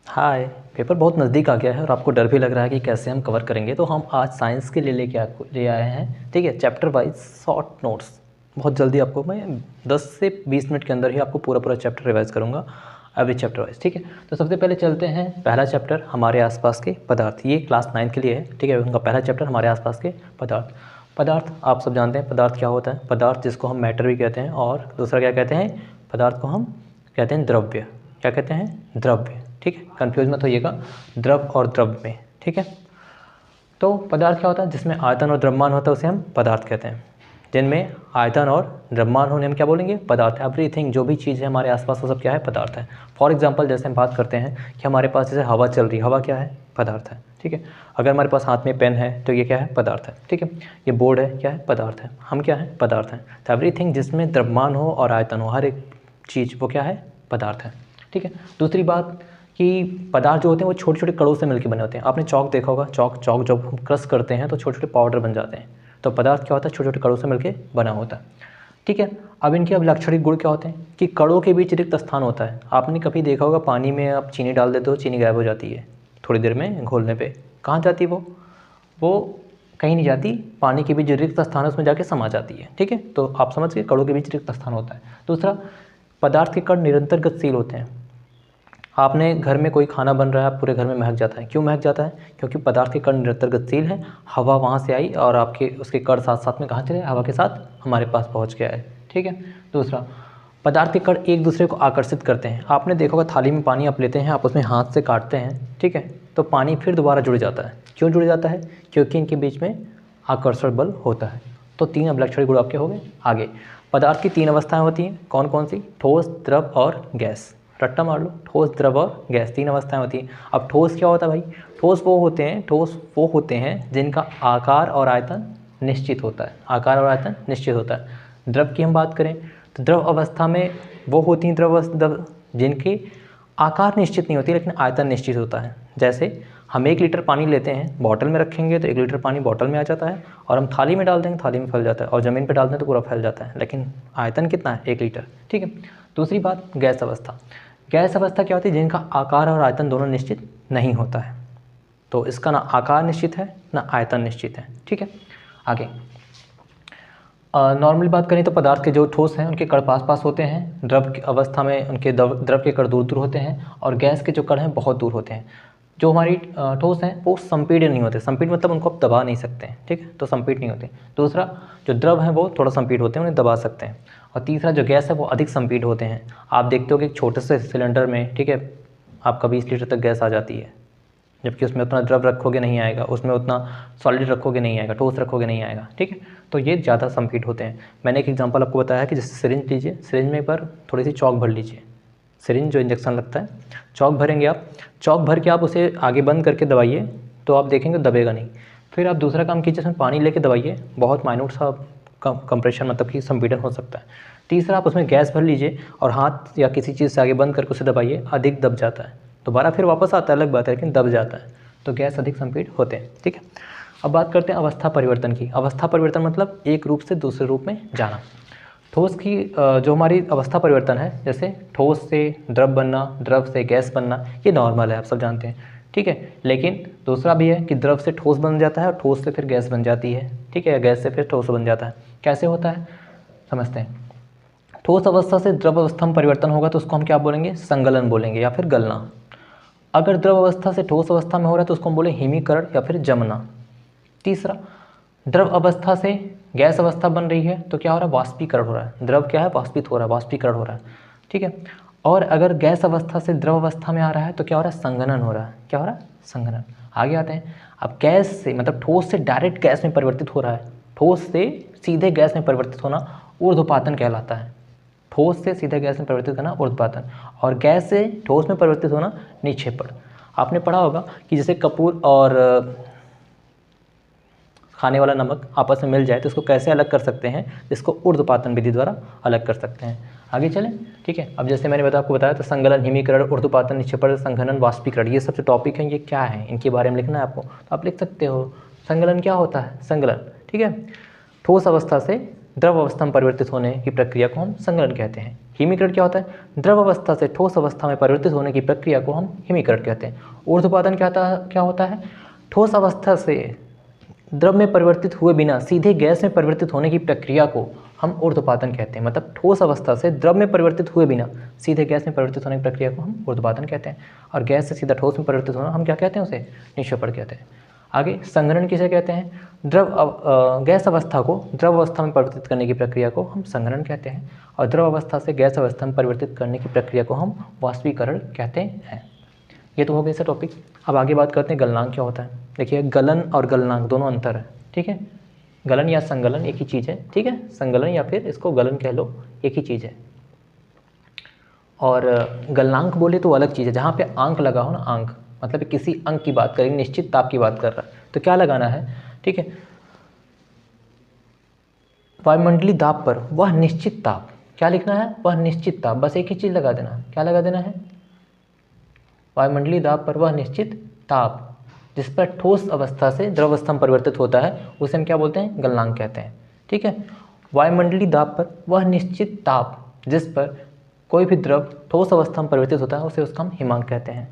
हाय। Paper बहुत नज़दीक आ गया है और आपको डर भी लग रहा है कि कैसे हम कवर करेंगे, तो हम आज साइंस के लिए ले आए हैं। ठीक है, चैप्टर वाइज शॉर्ट नोट्स। बहुत जल्दी आपको मैं 10 से 20 मिनट के अंदर ही आपको पूरा चैप्टर रिवाइज करूँगा, एवरी चैप्टर वाइज। ठीक है, तो सबसे पहले चलते हैं पहला चैप्टर हमारे आसपास के पदार्थ। ये क्लास 9 के लिए है। ठीक है, उनका पहला चैप्टर हमारे आसपास के पदार्थ। पदार्थ आप सब जानते हैं पदार्थ क्या होता है। पदार्थ जिसको हम मैटर भी कहते हैं, और दूसरा क्या कहते हैं, पदार्थ को हम कहते हैं द्रव्य। क्या कहते हैं? द्रव्य। ठीक है, कंफ्यूज मत होइएगा द्रव और द्रव्य में। ठीक है, तो पदार्थ क्या होता है? जिसमें आयतन और द्रव्यमान होता है उसे हम पदार्थ कहते हैं। जिनमें आयतन और द्रव्यमान होने हम क्या बोलेंगे? पदार्थ। एवरीथिंग, जो भी चीज़ है हमारे आसपास वो सब क्या है? पदार्थ है। फॉर एग्जांपल जैसे हम बात करते हैं कि हमारे पास जैसे हवा चल रही है, हवा क्या है? पदार्थ है। ठीक है, अगर हमारे पास हाथ में पेन है तो ये क्या है? पदार्थ है। ठीक है, ये बोर्ड है, क्या है? पदार्थ है। हम क्या है? पदार्थ हैं। तो एवरीथिंग जिसमें द्रव्यमान हो और आयतन हो, हर एक चीज़ वो क्या है? पदार्थ है। ठीक है, दूसरी बात कि पदार्थ जो होते हैं वो छोटे छोटे कणों से मिलकर बने होते हैं। आपने चौक देखा होगा, चौक जब हम क्रश करते हैं तो छोटे छोटे पाउडर बन जाते हैं। तो पदार्थ क्या होता है? छोटे छोटे कणों से मिलकर बना होता है। ठीक है, अब इनके अब लाक्षणिक गुण क्या होते हैं कि कणों के बीच रिक्त स्थान होता है। आपने कभी देखा होगा पानी में आप चीनी डाल देते हो, चीनी गायब हो जाती है थोड़ी देर में घोलने पे। कहाँ जाती है वो कहीं नहीं जाती, पानी के बीच जो रिक्त स्थान है उसमें जाके समा जाती है। ठीक है, तो आप समझ गए, कणों के बीच रिक्त स्थान होता है। दूसरा, पदार्थ के कण निरंतर गतिशील होते हैं। आपने घर में कोई खाना बन रहा है, पूरे घर में महक जाता है। क्यों महक जाता है? क्योंकि पदार्थ के कण निरंतर गतिशील हैं। हवा वहाँ से आई और आपके उसके कण साथ साथ में कहाँ चले? हवा के साथ हमारे पास पहुँच गया है। ठीक है, दूसरा, पदार्थ के कण एक दूसरे को आकर्षित करते हैं। आपने देखा होगा थाली में पानी आप लेते हैं, आप उसमें हाथ से काटते हैं, ठीक है, तो पानी फिर दोबारा जुड़ जाता है। क्यों जुड़ जाता है? क्योंकि इनके बीच में आकर्षण बल होता है। तो 3 अभिलक्षण गुण आपके हो गए। आगे, पदार्थ की 3 अवस्थाएं होती हैं। कौन कौन सी? ठोस, द्रव और गैस। रट्टा मार लो, ठोस, द्रव और गैस, 3 अवस्थाएं होती हैं। अब ठोस क्या होता है भाई? ठोस वो होते हैं जिनका आकार और आयतन निश्चित होता है। आकार और आयतन निश्चित होता है। द्रव की हम बात करें तो द्रव अवस्था में वो होती हैं द्रव जिनके आकार निश्चित नहीं होती लेकिन आयतन निश्चित होता है। जैसे हम 1 लीटर पानी लेते हैं, बॉटल में रखेंगे तो 1 लीटर पानी बॉटल में आ जाता है, और हम थाली में डाल देंगे, थाली में फैल जाता है, और ज़मीन पे डाल दें तो पूरा फैल जाता है, लेकिन आयतन कितना है? 1 लीटर। ठीक है, दूसरी बात, गैस अवस्था। गैस अवस्था क्या होती है? जिनका आकार और आयतन दोनों निश्चित नहीं होता है। तो इसका ना आकार निश्चित है ना आयतन निश्चित है। ठीक है, आगे नॉर्मल बात करें तो पदार्थ के जो ठोस हैं उनके कण पास पास होते हैं। द्रव की अवस्था में उनके द्रव के कण दूर दूर होते हैं, और गैस के जो कण हैं बहुत दूर होते हैं। जो हमारी ठोस हैं वो संपीड़ित नहीं होते। संपीड़ित मतलब उनको आप दबा नहीं सकते हैं। ठीक है, तो संपीड़ित नहीं होते। दूसरा, जो द्रव हैं वो थोड़ा संपीड़ित होते हैं, उन्हें दबा सकते हैं। और तीसरा, जो गैस है वो अधिक संपीड़ित होते हैं। आप देखते हो कि एक छोटे से सिलेंडर में, ठीक है, आपका 20 लीटर तक गैस आ जाती है, जबकि उसमें उतना द्रव रखोगे नहीं आएगा, उसमें उतना सॉलिड रखोगे नहीं आएगा, ठोस रखोगे नहीं आएगा। ठीक है, तो ये ज़्यादा संपीड़ित होते हैं। मैंने एक एग्जांपल आपको बताया कि जैसे सिरिंज लीजिए, सिरिंज में एक बार थोड़ी सी चौक भर लीजिए। सिरिंज जो इंजेक्शन लगता है, चौक भरेंगे आप, चौक भर के आप उसे आगे बंद करके दबाइए तो आप देखेंगे दबेगा नहीं। फिर आप दूसरा काम कीजिए, उसमें पानी लेके दबाइए, बहुत माइन्यूट सा कंप्रेशन मतलब कि संपीड़न हो सकता है। तीसरा, आप उसमें गैस भर लीजिए और हाथ या किसी चीज़ से आगे बंद करके उसे दबाइए, अधिक दब जाता है, दोबारा फिर वापस आता है अलग बात है, लेकिन दब जाता है। तो गैस अधिक संपीड़ित होते हैं। ठीक है, अब बात करते हैं अवस्था परिवर्तन की। अवस्था परिवर्तन मतलब एक रूप से दूसरे रूप में जाना। ठोस की जो हमारी अवस्था परिवर्तन है, जैसे ठोस से द्रव बनना, द्रव से गैस बनना, ये नॉर्मल है, आप सब जानते हैं। ठीक है, लेकिन दूसरा भी है कि द्रव से ठोस बन जाता है और ठोस से फिर गैस बन जाती है। ठीक है, गैस से फिर ठोस बन जाता है। कैसे होता है समझते हैं। ठोस अवस्था से द्रव अवस्था में परिवर्तन होगा तो उसको हम क्या बोलेंगे? संगलन बोलेंगे या फिर गलना। अगर द्रव अवस्था से ठोस अवस्था में हो रहा है तो उसको हम बोले हिमीकरण या फिर जमना। तीसरा, द्रव अवस्था से गैस अवस्था बन रही है तो क्या हो रहा है? वाष्पीकरण हो रहा है। द्रव क्या है? वाष्पित हो रहा है, वाष्पीकरण हो रहा है। ठीक है, और अगर गैस अवस्था से द्रव अवस्था में आ रहा है तो क्या हो रहा है? संघनन हो रहा है। क्या हो रहा है? संघनन। आगे आते हैं। अब गैस से मतलब ठोस से डायरेक्ट गैस में परिवर्तित हो रहा है, ठोस से सीधे गैस में परिवर्तित होना ऊर्ध्वपातन कहलाता है। ठोस से सीधे गैस में परिवर्तित करना ऊर्ध्वपातन, और गैस से ठोस में परिवर्तित होना निक्षेपण। आपने पढ़ा होगा कि जैसे कपूर और खाने वाला नमक आपस में मिल जाए तो इसको कैसे अलग कर सकते हैं? इसको ऊर्ध्वपातन विधि द्वारा अलग कर सकते हैं। आगे चलें। ठीक है, अब जैसे मैंने आपको बताया तो संगलन, हिमीकरण, ऊर्ध्वपातन, निक्षेपण, संघनन, वाष्पीकरण, ये सब जो टॉपिक हैं ये क्या है, इनके बारे में लिखना है आपको, तो आप लिख सकते हो। संगलन क्या होता है? संगलन, ठीक है, ठोस अवस्था से द्रव अवस्था में परिवर्तित होने की प्रक्रिया को हम संगलन कहते हैं। हिमीकरण क्या होता है? द्रव अवस्था से ठोस अवस्था में परिवर्तित होने की प्रक्रिया को हम हिमीकरण कहते हैं। ऊर्ध्वपातन क्या होता है? ठोस अवस्था से द्रव में परिवर्तित हुए बिना सीधे गैस में परिवर्तित होने की प्रक्रिया को हम ऊर्ध्वपातन कहते हैं। मतलब ठोस अवस्था से द्रव में परिवर्तित हुए बिना सीधे गैस में परिवर्तित होने की प्रक्रिया को हम ऊर्ध्वपातन कहते हैं। और गैस से सीधा ठोस में परिवर्तित होना हम क्या कहते हैं? उसे निक्षेपण कहते हैं। आगे संघनन किसे कहते हैं? गैस अवस्था को द्रव अवस्था में परिवर्तित करने की प्रक्रिया को हम संघनन कहते हैं, और द्रव अवस्था से गैस अवस्था में परिवर्तित करने की प्रक्रिया को हम वाष्पीकरण कहते हैं। ये तो हो गया इसका टॉपिक। अब आगे बात करते हैं गलनांक क्या होता है। देखिए, गलन और गलनांक दोनों अंतर है, ठीक है। गलन या संगलन एक ही चीज़ है, ठीक है। संगलन या फिर इसको गलन कह लो, एक ही चीज़ है। और गलनांक बोले तो अलग चीज़ है, जहाँ पे आंक लगा हो ना, आंक मतलब किसी अंक की बात करेंगे, निश्चित ताप की बात कर रहा है, तो क्या लगाना है, ठीक है। वायुमंडलीय दाब पर वह निश्चित ताप, क्या लिखना है? वह निश्चित ताप, बस एक ही चीज़ लगा देना। क्या लगा देना है? वायुमंडलीय दाब पर वह निश्चित ताप जिस पर ठोस अवस्था से द्रव अवस्था में परिवर्तित होता है, उसे हम क्या बोलते हैं? गलनांक कहते हैं, ठीक है। वायुमंडलीय दाब पर वह निश्चित ताप जिस पर कोई भी द्रव ठोस अवस्था में परिवर्तित होता है, उसे उसका हम हिमांक कहते हैं,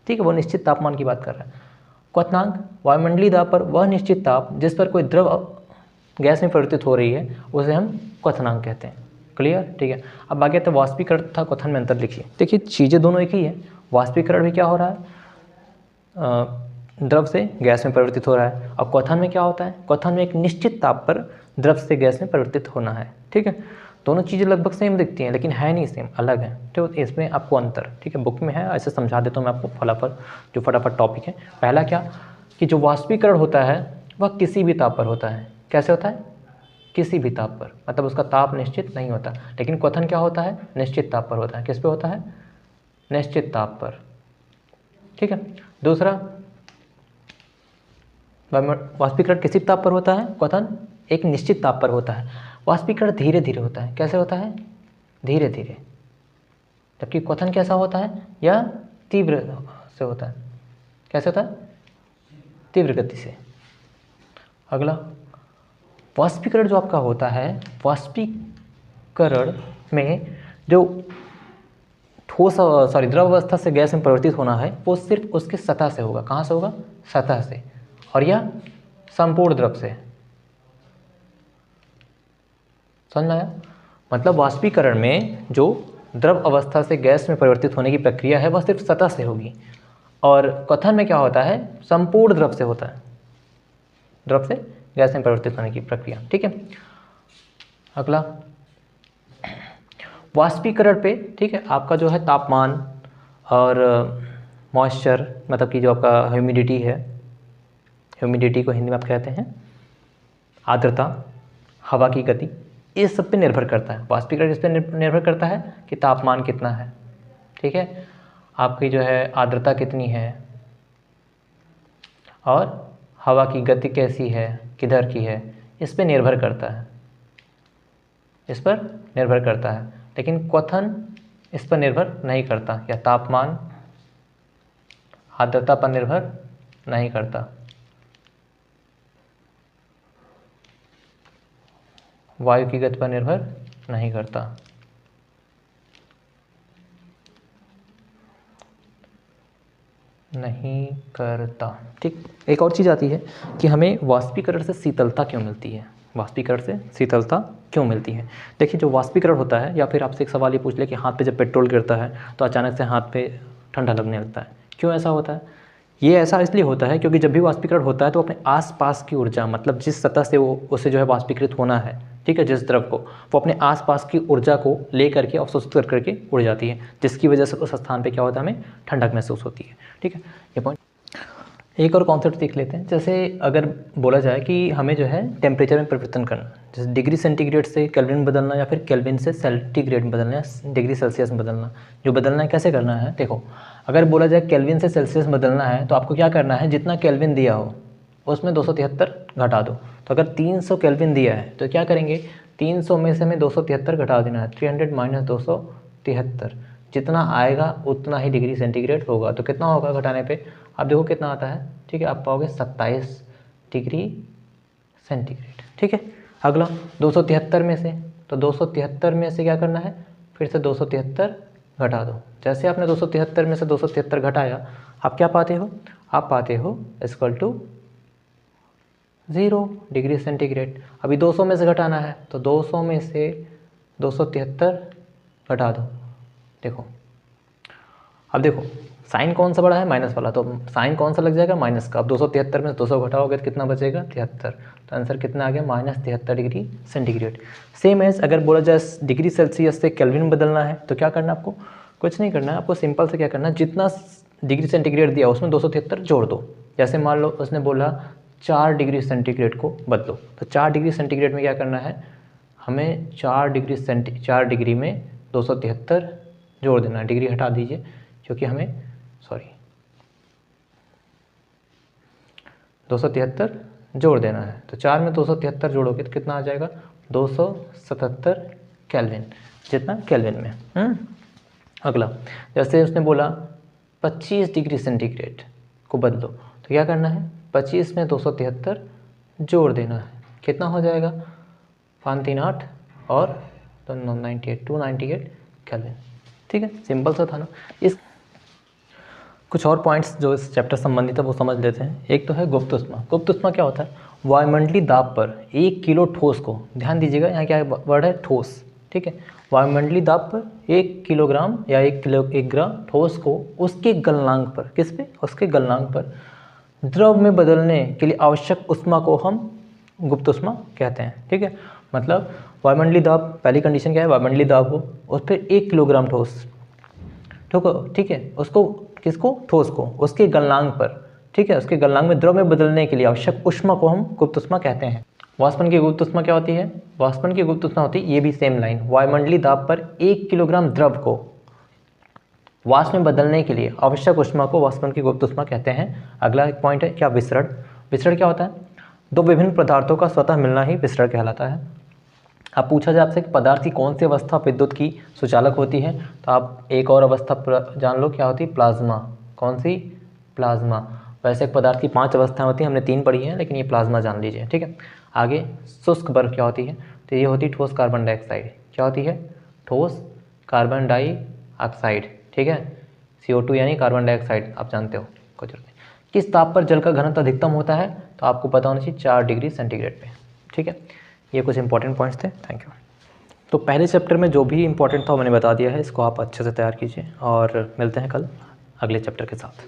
ठीक है। वो निश्चित तापमान की बात कर रहा है। क्वथनांक, वायुमंडलीय दाब पर वह निश्चित ताप जिस पर कोई द्रव गैस में परिवर्तित हो रही है, उसे हम क्वथनांक कहते हैं। क्लियर, ठीक है। अब आगे तो वाष्पीकरण तथा क्वथन में अंतर लिखिए। देखिए, चीज़ें दोनों एक ही है। वाष्पीकरण भी क्या हो रहा है? द्रव से गैस में परिवर्तित हो रहा है। और क्वथन में क्या होता है? क्वथन में एक निश्चित ताप पर द्रव से गैस में परिवर्तित होना है, ठीक है। दोनों चीज़ें लगभग सेम दिखती हैं, लेकिन है नहीं सेम, अलग है, तो इसमें आपको अंतर, ठीक है। बुक में है, ऐसे समझा देता हूँ मैं आपको फटाफट टॉपिक है। पहला क्या कि जो वाष्पीकरण होता है वह किसी भी ताप पर होता है। कैसे होता है? किसी भी ताप पर, मतलब उसका ताप निश्चित नहीं होता। लेकिन क्वथन क्या होता है? निश्चित ताप पर होता है। किस पे होता है? निश्चित ताप पर, ठीक है। दूसरा, वाष्पीकरण किसी ताप पर होता है, क्वथन एक निश्चित ताप पर होता है। वाष्पीकरण धीरे धीरे होता है। कैसे होता है? धीरे धीरे। जबकि क्वथन कैसा होता है? या तीव्र से होता है। कैसे होता है? तीव्र गति से। अगला, वाष्पीकरण जो आपका होता है, वाष्पीकरण में जो द्रव अवस्था से गैस में परिवर्तित होना है, वो सिर्फ उसकी सतह से होगा। कहाँ से होगा? सतह से। और यह संपूर्ण द्रव से। समझ में आया? मतलब वाष्पीकरण में जो द्रव अवस्था से गैस में परिवर्तित होने की प्रक्रिया है, वह सिर्फ सतह से होगी। और क्वथन में क्या होता है? संपूर्ण द्रव से होता है, द्रव से गैस में परिवर्तित होने की प्रक्रिया, ठीक है। अगला, वाष्पीकरण पे, ठीक है, आपका जो है तापमान और मॉइस्चर, मतलब कि जो आपका ह्यूमिडिटी है, ह्यूमिडिटी को हिंदी में आप कहते हैं आर्द्रता, हवा की गति, इस सब पे निर्भर करता है। वाष्पीकरण किस पे निर्भर करता है? कि तापमान कितना है, ठीक है, आपकी जो है आर्द्रता कितनी है, और हवा की गति कैसी है, किधर की है, इस पे निर्भर करता है, इस पर निर्भर करता है। लेकिन क्वथन इस पर निर्भर नहीं करता, या तापमान आर्द्रता पर निर्भर नहीं करता, वायु की गति पर निर्भर नहीं करता। नहीं करता, ठीक। एक और चीज़ आती है कि हमें वाष्पीकरण से शीतलता क्यों मिलती है? वाष्पीकरण से शीतलता क्यों मिलती है? देखिए, जो वाष्पीकरण होता है, या फिर आपसे एक सवाल ये पूछ ले कि हाथ पे जब पेट्रोल गिरता है तो अचानक से हाथ पे ठंडा लगने लगता है, क्यों ऐसा होता है? ये ऐसा इसलिए होता है क्योंकि जब भी वाष्पीकरण होता है तो अपने आसपास की ऊर्जा, मतलब जिस सतह से वो उसे जो है वाष्पीकृत होना है, ठीक है, जिस द्रव को, वो अपने आसपास की ऊर्जा को ले करके अवशोषित कर करके उड़ जाती है, जिसकी वजह से उस स्थान पे क्या होता है? हमें ठंडक महसूस होती है, ठीक है। ये पॉइंट। एक और कॉन्सेप्ट सीख लेते हैं। जैसे अगर बोला जाए कि हमें जो है टेम्परेचर में परिवर्तन करना, जैसे डिग्री सेंटीग्रेड से केल्विन में बदलना, या फिर केल्विन से सेंटीग्रेड में बदलना, या डिग्री सेल्सियस में बदलना, जो बदलना है कैसे करना है? देखो, अगर बोला जाए केल्विन से सेल्सियस बदलना है, तो आपको क्या करना है? जितना केल्विन दिया हो उसमें 273 घटा दो। तो अगर 300 केल्विन दिया है तो क्या करेंगे? 300 में से हमें 273 घटा देना है, 300 माइनस 273, जितना आएगा उतना ही डिग्री सेंटीग्रेड होगा। तो कितना होगा घटाने पे? आप देखो कितना आता है, ठीक है, आप पाओगे 27 डिग्री सेंटीग्रेड, ठीक है। अगला 273 में से, तो 273 में से क्या करना है? फिर से 273 घटा दो। जैसे आपने 273 में से 273 घटाया, आप क्या पाते हो? आप पाते हो इक्वल टू 0 डिग्री सेंटीग्रेड। अभी 200 में से घटाना है, तो 200 में से 273 घटा दो। देखो, अब देखो साइन कौन सा बड़ा है? माइनस वाला, तो साइन कौन सा लग जाएगा? माइनस का। अब 273 में 200 घटाओगे तो कितना बचेगा? 73। तो आंसर कितना आ गया? -73 डिग्री सेंटीग्रेड। सेम एज अगर बोला जाए डिग्री सेल्सियस से केल्विन में बदलना है तो क्या करना है आपको? कुछ नहीं करना है आपको, सिंपल से क्या करना है, जितना डिग्री सेंटीग्रेड दिया उसमें 273 जोड़ दो। जैसे मान लो उसने बोला 4 डिग्री सेंटीग्रेड को बदलो, तो 4 डिग्री सेंटीग्रेड में क्या करना है? हमें 4 डिग्री में 273 जोड़ देना है। डिग्री हटा दीजिए क्योंकि हमें 273 जोड़ देना है। तो 4 में 273 जोड़ोगे तो कितना आ जाएगा? 277 केल्विन, जितना केल्विन में। अगला, जैसे उसने बोला 25 डिग्री सेंटीग्रेड को बदलो, तो क्या करना है? 25 में 273 जोड़ देना है। कितना हो जाएगा? 5 3 8 और 298 केल्विन। ठीक है, सिंपल सा था ना। इस कुछ और पॉइंट्स जो इस चैप्टर संबंधित है वो समझ लेते हैं। एक तो है गुप्त ऊष्मा। गुप्त ऊष्मा क्या होता है? वायुमंडलीय दाब पर 1 किलो ठोस को, ध्यान दीजिएगा यहाँ क्या वर्ड है? ठोस। ठीक है, वायुमंडलीय दाब पर 1 किलोग्राम या 1 ग्राम ठोस को उसके गलनांक पर, किस पे? उसके गलनांक पर द्रव में बदलने के लिए आवश्यक ऊष्मा को हम गुप्त ऊष्मा कहते हैं। ठीक है, मतलब वायुमंडलीय दाब, पहली कंडीशन क्या है? वायुमंडलीय दाब हो, उस पर 1 किलोग्राम ठोस, ठीक है, उसको, किसको? ठोस को, उसके गलनांक पर, ठीक है, उसके गलनांक में द्रव में बदलने के लिए आवश्यक ऊष्मा को हम गुप्त ऊष्मा कहते हैं। वाष्पन की गुप्त ऊष्मा क्या होती है? वाष्पन की गुप्त ऊष्मा होती है, ये भी सेम लाइन, वायुमंडलीय दाब पर 1 किलोग्राम द्रव को वाष्प में बदलने के लिए आवश्यक ऊष्मा को वाष्पन की गुप्त ऊष्मा कहते हैं। अगला एक पॉइंट है क्या? विसरण। विसरण क्या होता है? दो विभिन्न पदार्थों का स्वतः मिलना ही विसरण कहलाता है। अब पूछा जाए आपसे कि पदार्थ की कौन सी अवस्था विद्युत की सुचालक होती है, तो आप एक और अवस्था जान लो, क्या होती है? प्लाज्मा। कौन सी? प्लाज्मा। वैसे एक पदार्थ की 5 अवस्थाएं होती हैं, हमने 3 पढ़ी हैं, लेकिन ये प्लाज्मा जान लीजिए। ठीक है, आगे शुष्क बर्फ क्या होती है? तो ये होती है ठोस कार्बन डाइऑक्साइड। क्या होती है? ठोस कार्बन डाइऑक्साइड। ठीक है, CO2 यानी कार्बन डाइऑक्साइड, आप जानते हो, कोई जरूरत नहीं। किस ताप पर जल का घनत्व अधिकतम होता है? तो आपको पता होना चाहिए 4 डिग्री सेंटीग्रेड पे। ठीक है, ये कुछ इंपॉर्टेंट पॉइंट्स थे। Thank you. तो पहले चैप्टर में जो भी इंपॉर्टेंट था मैंने बता दिया है, इसको आप अच्छे से तैयार कीजिए और मिलते हैं कल अगले चैप्टर के साथ।